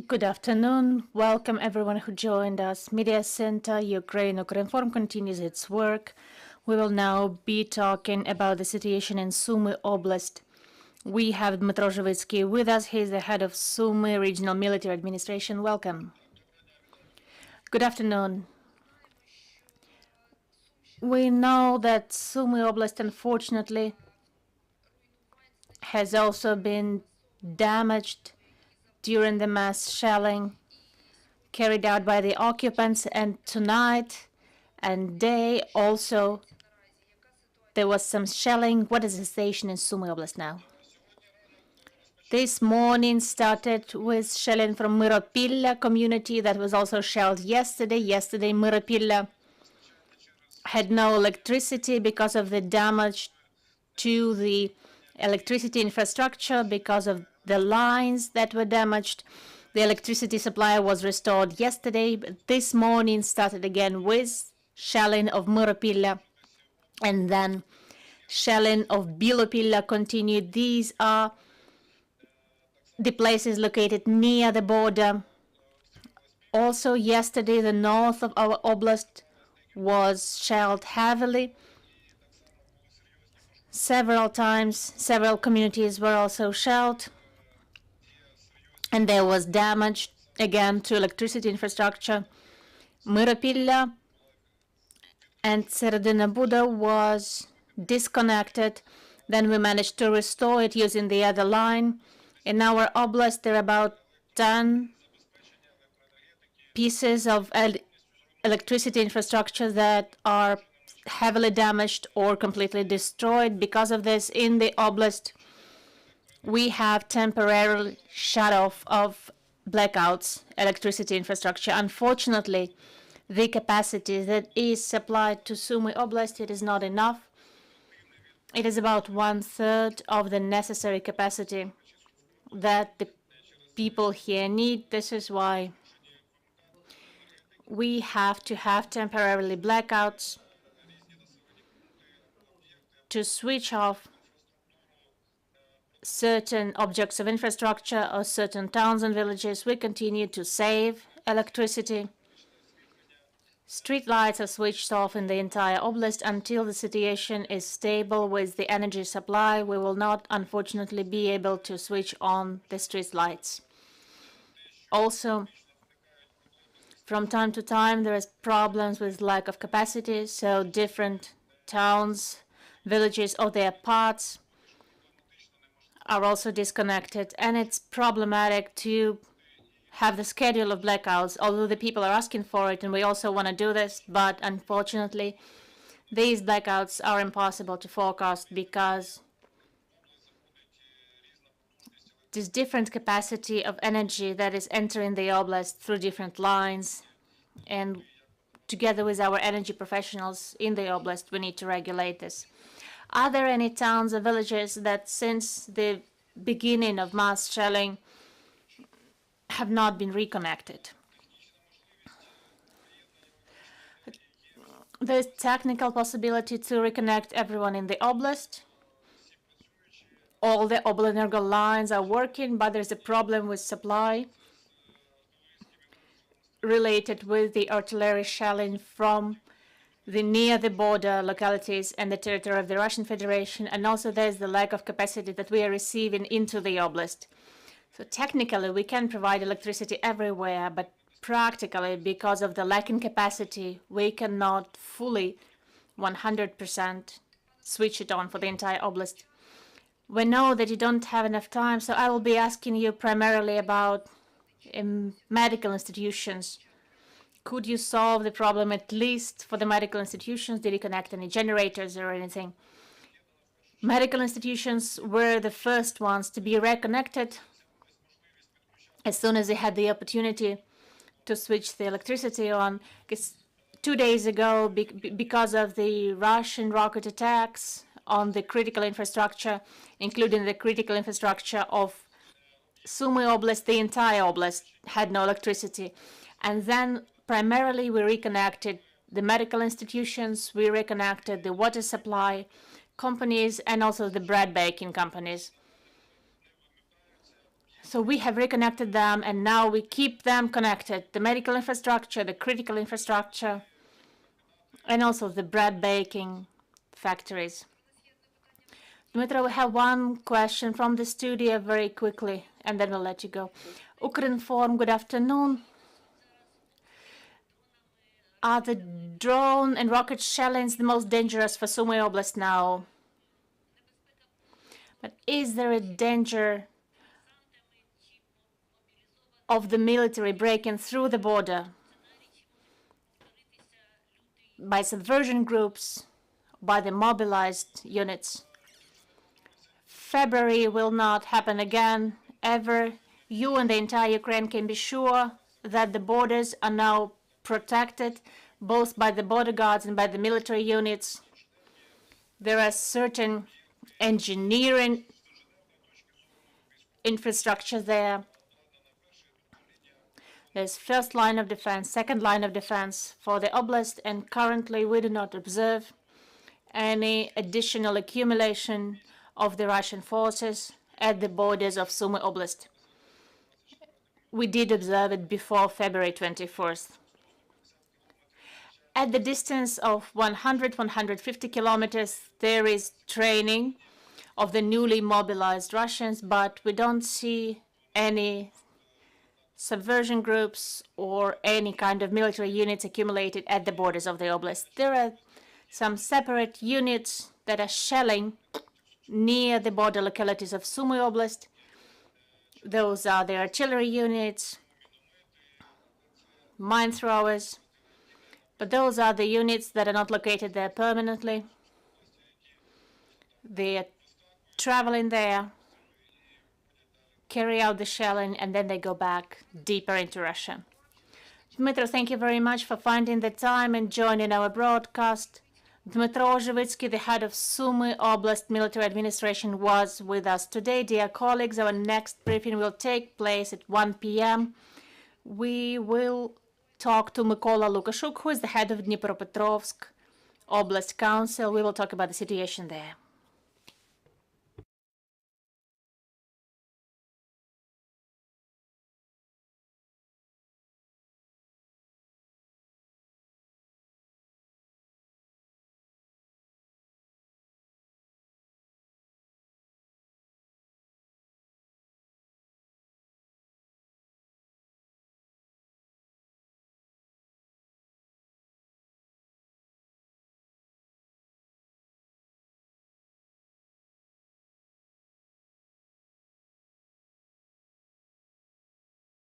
Good afternoon. Welcome everyone who joined us. Media Center Ukrinform continues its work. We will now be talking about the situation in Sumy Oblast. We have Dmytro Zhyvytskyi with us. He is the head of Sumy Regional Military Administration. Welcome. Good afternoon. We know that Sumy Oblast, unfortunately, has also been damaged during the mass shelling carried out by the occupants, and tonight and day also there was some shelling. What is the situation in Sumy Oblast now? This morning started with shelling from Myropilla community that was also shelled yesterday. Yesterday, Myropilla had no electricity because of the damage to the electricity infrastructure, because of the lines that were damaged. The electricity supply was restored yesterday, but this morning started again with shelling of Myropilla, and then shelling of Bilopilla continued. These are the places located near the border. Also yesterday, the north of our oblast was shelled heavily. Several times, several communities were also shelled, and there was damage again to electricity infrastructure. Myropilla and Serdyna Buda was disconnected. Then we managed to restore it using the other line. In our oblast, there are about 10 pieces of electricity infrastructure that are heavily damaged or completely destroyed. Because of this, in the oblast, we have temporarily shut off of blackouts electricity infrastructure. Unfortunately, the capacity that is supplied to Sumy Oblast, it is not enough. It is about 1/3 of the necessary capacity that the people here need. This is why we have to have temporarily blackouts to switch off certain objects of infrastructure or certain towns and villages. We continue to save electricity. Street lights are switched off in the entire oblast until the situation is stable with the energy supply. We will not, unfortunately, be able to switch on the street lights. Also, from time to time, there is problems with lack of capacity, so different towns, villages, or their parts are also disconnected, and it's problematic to have the schedule of blackouts, although the people are asking for it, and we also want to do this, but unfortunately, these blackouts are impossible to forecast because there's different capacity of energy that is entering the oblast through different lines, and together with our energy professionals in the oblast, we need to regulate this. Are there any towns or villages that since the beginning of mass shelling have not been reconnected? There's technical possibility to reconnect everyone in the oblast. All the Oblenergo lines are working, but there's a problem with supply related with the artillery shelling from the near the border localities and the territory of the Russian Federation, and also there's the lack of capacity that we are receiving into the oblast. So technically, we can provide electricity everywhere, but practically, because of the lacking capacity, we cannot fully 100% switch it on for the entire oblast. We know that you don't have enough time, so I will be asking you primarily about medical institutions. Could you solve the problem at least for the medical institutions? Did you connect any generators or anything? Medical institutions were the first ones to be reconnected as soon as they had the opportunity to switch the electricity on. Because 2 days ago, because of the Russian rocket attacks on the critical infrastructure, including the critical infrastructure of Sumy Oblast, the entire oblast had no electricity. And then primarily we reconnected the medical institutions, we reconnected the water supply companies, and also the bread baking companies. So we have reconnected them, and now we keep them connected. The medical infrastructure, the critical infrastructure, and also the bread baking factories. Dmytro, we have one question from the studio very quickly, and then we'll let you go. Ukrinform, good afternoon. Are the drone and rocket shellings the most dangerous for Sumy Oblast now? But is there a danger of the military breaking through the border by subversion groups, by the mobilized units? February will not happen again, ever. You and the entire Ukraine can be sure that the borders are now protected, both by the border guards and by the military units. There are certain engineering infrastructure there. There's first line of defense, second line of defense for the oblast, and currently we do not observe any additional accumulation of the Russian forces at the borders of Sumy Oblast. We did observe it before February 24th. At the distance of 100-150 kilometers, there is training of the newly mobilized Russians, but we don't see any subversion groups or any kind of military units accumulated at the borders of the oblast. There are some separate units that are shelling near the border localities of Sumy Oblast. Those are the artillery units, mine throwers, but those are the units that are not located there permanently. They are traveling there, carry out the shelling, and then they go back deeper into Russia. Dmytro, thank you very much for finding the time and joining our broadcast. Dmytro Zhyvytskyi, the head of Sumy Oblast Military Administration, was with us today. Dear colleagues, our next briefing will take place at 1 p.m. We will talk to Mykola Lukashuk, who is the head of Dnipropetrovsk Oblast Council. We will talk about the situation there.